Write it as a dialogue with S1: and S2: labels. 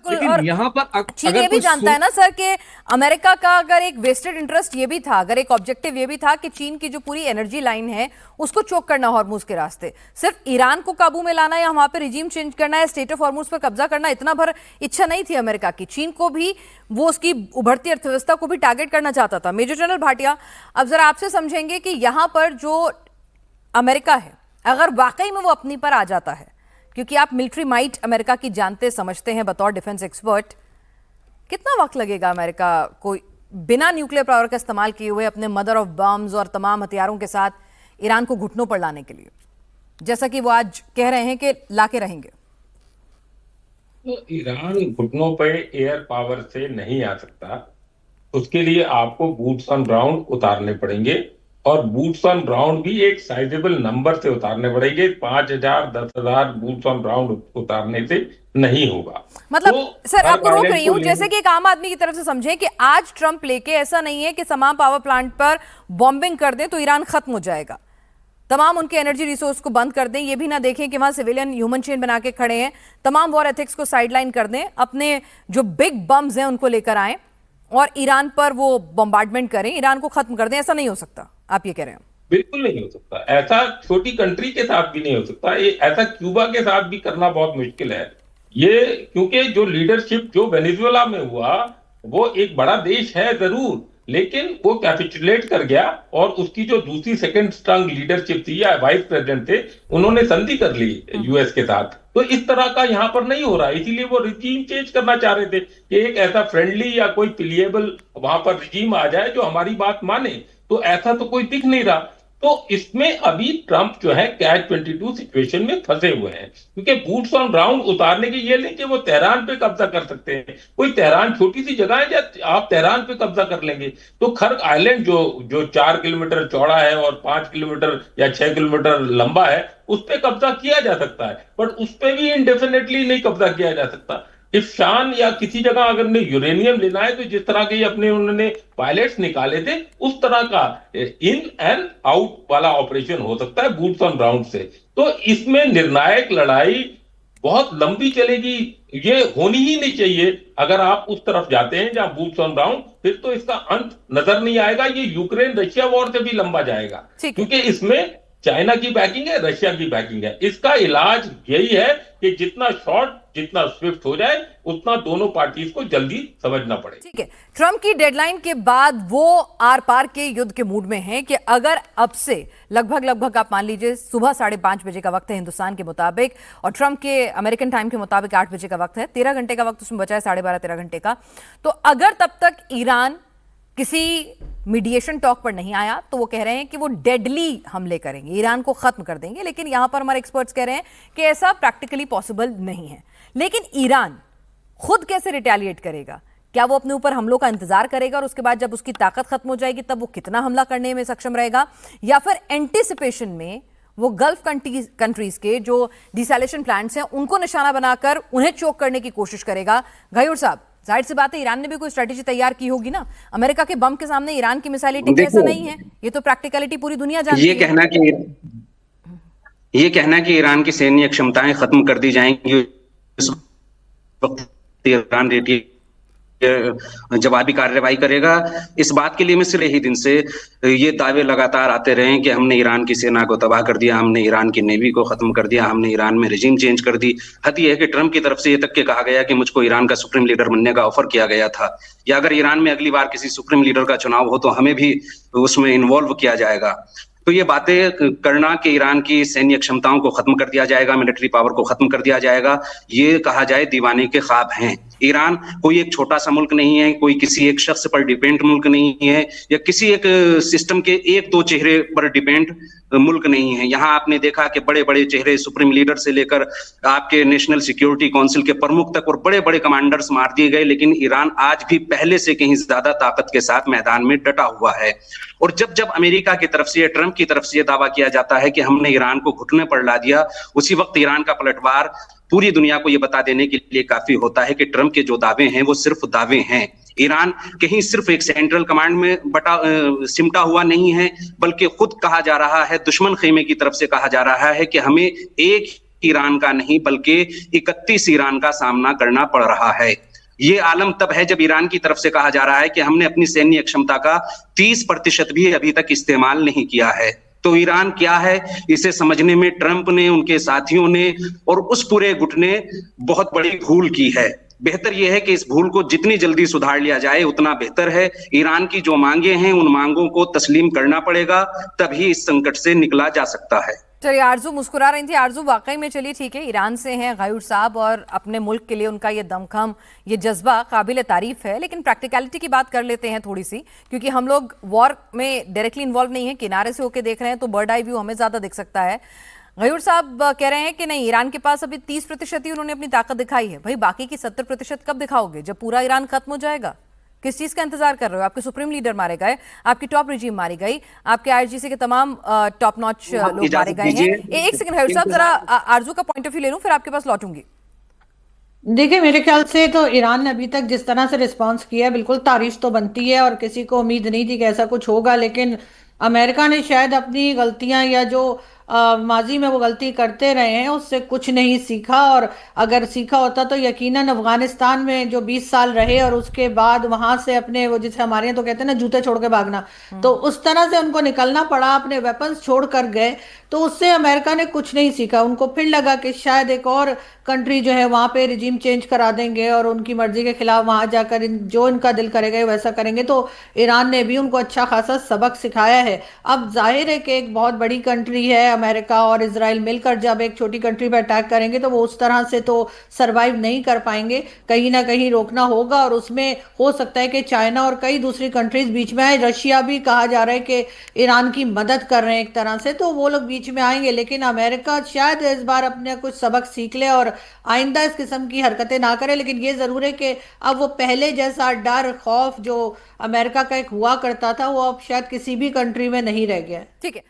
S1: लेकिन
S2: और
S1: यहाँ पर
S2: चीन
S1: अगर
S2: ये भी
S1: कोई
S2: जानता है ना सर कि अमेरिका का अगर एक वेस्टेड इंटरेस्ट ये भी था, अगर एक ऑब्जेक्टिव ये भी था कि चीन की जो पूरी एनर्जी लाइन है उसको चोक करना हॉर्मुज के रास्ते, सिर्फ ईरान को काबू में लाना या वहां पे रिजीम चेंज करना है, स्टेट ऑफ हॉर्मुज पर कब्जा करना, इतना भर इच्छा नहीं थी अमेरिका की। चीन को भी वो उसकी उभरती अर्थव्यवस्था को भी टारगेट करना चाहता था। मेजर जनरल भाटिया, अब जरा आपसे समझेंगे कि यहां पर जो अमेरिका है, अगर वाकई में वो अपनी पर आ जाता है, क्योंकि आप मिलिट्री माइट अमेरिका की जानते समझते हैं बतौर डिफेंस एक्सपर्ट, कितना वक्त लगेगा अमेरिका को बिना न्यूक्लियर पावर का इस्तेमाल किए हुए अपने मदर ऑफ बम्स और तमाम हथियारों के साथ ईरान को घुटनों पर लाने के लिए, जैसा कि वो आज कह रहे हैं कि लाके रहेंगे?
S3: तो ईरान घुटनों पे एयर पावर से नहीं आ सकता। उसके लिए आपको बूट्स ऑन ग्राउंड उतारने पड़ेंगे, और बूट्स ऑन ग्राउंड भी एक साइजेबल नंबर से उतारने पड़ेंगे। 5,000 10,000 बूट्स ऑन ग्राउंड उतारने से नहीं होगा।
S2: मतलब
S3: तो
S2: सर
S3: हर
S2: आपको रोक
S3: आइलैंड
S2: रही
S3: को
S2: हूं, जैसे कि एक आम आदमी की तरफ से समझें कि आज ट्रंप लेके ऐसा नहीं है कि तमाम पावर प्लांट पर बॉम्बिंग कर दें तो ईरान खत्म हो जाएगा, तमाम उनके एनर्जी रिसोर्स को बंद कर दें, ये भी ना देखें कि वहां सिविलियन ह्यूमन चेन बना के खड़े हैं, तमाम वॉर एथिक्स को साइडलाइन कर दें, अपने जो बिग बम्स हैं उनको लेकर आए और ईरान पर वो बॉम्बार्डमेंट करें, ईरान को खत्म कर दें। ऐसा नहीं हो सकता, आप ये कह रहे हैं?
S3: बिल्कुल नहीं हो सकता। ऐसा छोटी कंट्री के साथ भी नहीं हो सकता। ये ऐसा क्यूबा के साथ भी करना बहुत मुश्किल है। ये क्योंकि जो लीडरशिप जो वेनेजुएला में हुआ, वो एक बड़ा देश है जरूर, लेकिन वो कैपिचुलेट कर गया, और उसकी जो दूसरी सेकंड स्ट्रांग लीडरशिप थी या वाइस प्रेसिडेंट थे, उन्होंने संधि कर ली यूएस के साथ। तो इस तरह का यहाँ पर नहीं हो रहा है। इसीलिए वो रिजीम चेंज करना चाह रहे थे कि एक ऐसा फ्रेंडली या कोई प्लीएबल वहां पर रिजीम आ जाए जो हमारी बात माने। तो ऐसा तो कोई दिख नहीं रहा। तो इसमें अभी ट्रंप जो है कैच 22 सिचुएशन में फंसे हुए हैं, क्योंकि बूट्स ऑन ग्राउंड उतारने के ये नहीं कि वो तेहरान पे कब्जा कर सकते हैं। कोई तेहरान छोटी सी जगह है, या आप तेहरान पे कब्जा कर लेंगे तो खर्क आइलैंड जो जो 4 किलोमीटर चौड़ा है और 5 किलोमीटर या 6 किलोमीटर लंबा है, उस पर कब्जा किया जा सकता है, पर उस पर भी इंडेफिनेटली नहीं कब्जा किया जा सकता। इफ्शान या किसी जगह अगर ने यूरेनियम लेना है, तो जिस तरह के अपने उन्होंने पायलट्स निकाले थे, उस तरह का इन एंड आउट वाला ऑपरेशन हो सकता है बूट्स ऑन ग्राउंड से। तो इसमें निर्णायक लड़ाई बहुत लंबी चलेगी। ये होनी ही नहीं चाहिए। अगर आप उस तरफ जाते हैं जहां बूट्स ऑन ग्राउंड, फिर तो इसका अंत नजर नहीं आएगा। ये यूक्रेन रशिया वॉर से भी लंबा जाएगा, क्योंकि इसमें चाइना की बैकिंग है, रशिया की बैकिंग है। इसका इलाज यही है कि जितना शॉर्ट, जितना स्विफ्ट हो जाए, उतना दोनों पार्टीज को जल्दी समझना पड़े।
S2: ठीक है, ट्रंप की डेडलाइन के बाद वो आर पार के युद्ध के मूड में हैं कि अगर अब से लगभग आप मान लीजिए सुबह 5:30 बजे का वक्त है हिंदुस्तान के मुताबिक, और ट्रंप के अमेरिकन टाइम के मुताबिक 8 बजे का वक्त है, 13 घंटे का वक्त उसमें बचा है, 12.5-13 घंटे का। तो अगर तब तक ईरान किसी मीडिएशन टॉक पर नहीं आया तो वो कह रहे हैं कि वो डेडली हमले करेंगे, ईरान को खत्म कर देंगे। लेकिन यहां पर हमारे एक्सपर्ट्स कह रहे हैं कि ऐसा प्रैक्टिकली पॉसिबल नहीं है। लेकिन ईरान खुद कैसे रिटेलिएट करेगा? क्या वो अपने ऊपर हमलों का इंतजार करेगा और उसके बाद जब उसकी ताकत खत्म हो जाएगी तब वो कितना हमला करने में सक्षम रहेगा, या फिर एंटीसिपेशन में वो गल्फ कंट्रीज के जो डिसैलिनेशन प्लांट्स हैं उनको निशाना बनाकर उन्हें चोक करने की कोशिश करेगा? घायूर साहब, जाहिर सी बात है ईरान ने भी कोई स्ट्रेटेजी तैयार की होगी ना। अमेरिका के बम के सामने ईरान की मिसाइलें टिके, ऐसा नहीं है। ये तो प्रैक्टिकलिटी पूरी दुनिया जानती है।
S4: ये कहना कि ईरान की सैन्य क्षमताएं खत्म कर दी जाएंगी, इस वक्त ईरान जवाबी कार्रवाई करेगा, इस बात के लिए मैं सिर्फ ही दिन से ये दावे लगातार आते रहे कि हमने ईरान की सेना को तबाह कर दिया, हमने ईरान की नेवी को खत्म कर दिया, हमने ईरान में रिजीम चेंज कर दी। हद यह है कि ट्रंप की तरफ से ये तक के कहा गया कि मुझको ईरान का सुप्रीम लीडर बनने का ऑफर किया गया था, या अगर ईरान में अगली बार किसी सुप्रीम लीडर का चुनाव हो तो हमें भी उसमें इन्वॉल्व किया जाएगा। तो ये बातें करना कि ईरान की सैन्य क्षमताओं को खत्म कर दिया जाएगा, मिलिट्री पावर को खत्म कर दिया जाएगा, ये कहा जाए दीवाने के ख्वाब हैं। ईरान कोई एक छोटा सा मुल्क नहीं है, कोई किसी एक शख्स पर डिपेंड मुल्क नहीं है, या किसी एक सिस्टम के एक दो चेहरे पर डिपेंड मुल्क नहीं है। यहाँ आपने देखा कि बड़े बड़े चेहरे, सुप्रीम लीडर से लेकर आपके नेशनल सिक्योरिटी काउंसिल के प्रमुख तक और बड़े बड़े कमांडर्स मार दिए गए, लेकिन ईरान आज भी पहले से कहीं ज्यादा ताकत के साथ मैदान में डटा हुआ है। और जब जब अमेरिका की तरफ से, ट्रंप की तरफ से यह दावा किया जाता है कि हमने ईरान को घुटने पर ला दिया, उसी वक्त ईरान का पलटवार पूरी दुनिया को यह बता देने के लिए काफी होता है कि ट्रंप के जो दावे हैं वो सिर्फ दावे हैं। ईरान कहीं सिर्फ एक सेंट्रल कमांड में सिमटा हुआ नहीं है, बल्कि खुद कहा जा रहा है, दुश्मन खेमे की तरफ से कहा जा रहा है कि हमें एक ईरान का नहीं बल्कि 31 ईरान का सामना करना पड़ रहा है। ये आलम तब है जब ईरान की तरफ से कहा जा रहा है कि हमने अपनी सैन्य क्षमता का 30% भी अभी तक इस्तेमाल नहीं किया है। तो ईरान क्या है, इसे समझने में ट्रंप ने, उनके साथियों ने और उस पूरे गुट ने बहुत बड़ी भूल की है। बेहतर यह है कि इस भूल को जितनी जल्दी सुधार लिया जाए उतना बेहतर है। ईरान की जो मांगे हैं उन मांगों को तस्लीम करना पड़ेगा, तभी इस संकट से निकला जा सकता है।
S2: चलिए, आरजू मुस्कुरा रही थी। आरजू, वाकई में चलिए ठीक है, ईरान से हैं गयूर साहब और अपने मुल्क के लिए उनका ये दमखम, ये जज्बा काबिल तारीफ है। लेकिन प्रैक्टिकलिटी की बात कर लेते हैं थोड़ी सी, क्योंकि हम लोग वॉर में डायरेक्टली इन्वॉल्व नहीं है, किनारे से होकर देख रहे हैं, तो बर्ड आई व्यू हमें ज्यादा दिख सकता है। गयूर साहब कह रहे हैं कि नहीं, ईरान के पास अभी 30% ही उन्होंने अपनी ताकत दिखाई है। भाई, बाकी की 70% कब दिखाओगे? जब पूरा ईरान खत्म हो जाएगा? किस चीज का इंतजार कर रहे हो? आपके सुप्रीम लीडर मारे गए, आपकी टॉप रिजीम मारी गई, आपके आईआरजीसी के तमाम टॉप नॉच लोग मारे गए हैं। एक सेकंड गयूर साहब, जरा आरजू का पॉइंट ऑफ व्यू ले लूं, फिर आपके पास लौटूंगी।
S1: देखिए, मेरे ख्याल से तो ईरान ने अभी तक जिस तरह से रिस्पांस किया है, बिल्कुल तारीफ तो बनती है और किसी को उम्मीद नहीं थी कि ऐसा कुछ होगा। लेकिन अमेरिका ने शायद अपनी गलतियां या जो माजी में वो गलती करते रहे हैं उससे कुछ नहीं सीखा। और अगर सीखा होता तो यकीनन अफगानिस्तान में जो 20 साल रहे और उसके बाद वहां से अपने, वो जिसे हमारे यहाँ तो कहते हैं ना, जूते छोड़ के भागना, तो उस तरह से उनको निकलना पड़ा, अपने वेपन्स छोड़ कर गए। तो उससे अमेरिका ने कुछ नहीं सीखा। उनको फिर लगा कि शायद एक और कंट्री जो है वहां पे रिजीम चेंज करा देंगे और उनकी मर्जी के खिलाफ वहां जाकर जो इनका दिल करेगा वैसा करेंगे। तो ईरान ने भी उनको अच्छा खासा सबक सिखाया है। अब जाहिर है कि एक बहुत बड़ी कंट्री है अमेरिका और इजराइल मिलकर जब एक छोटी कंट्री पर अटैक करेंगे तो वो उस तरह से तो सरवाइव नहीं कर पाएंगे। कहीं ना कहीं रोकना होगा और उसमें हो सकता है कि चाइना और कई दूसरी कंट्रीज बीच में आए। रशिया भी कहा जा रहा है कि ईरान की मदद कर रहे हैं एक तरह से, तो वो लोग बीच में आएंगे। लेकिन अमेरिका शायद इस बार अपने कुछ सबक सीख ले और आइंदा इस किस्म की हरकतें ना करे। लेकिन ये जरूर है कि अब वो पहले जैसा डर खौफ जो अमेरिका का एक हुआ करता था वो अब शायद किसी भी कंट्री में नहीं रह गया।
S2: ठीक है।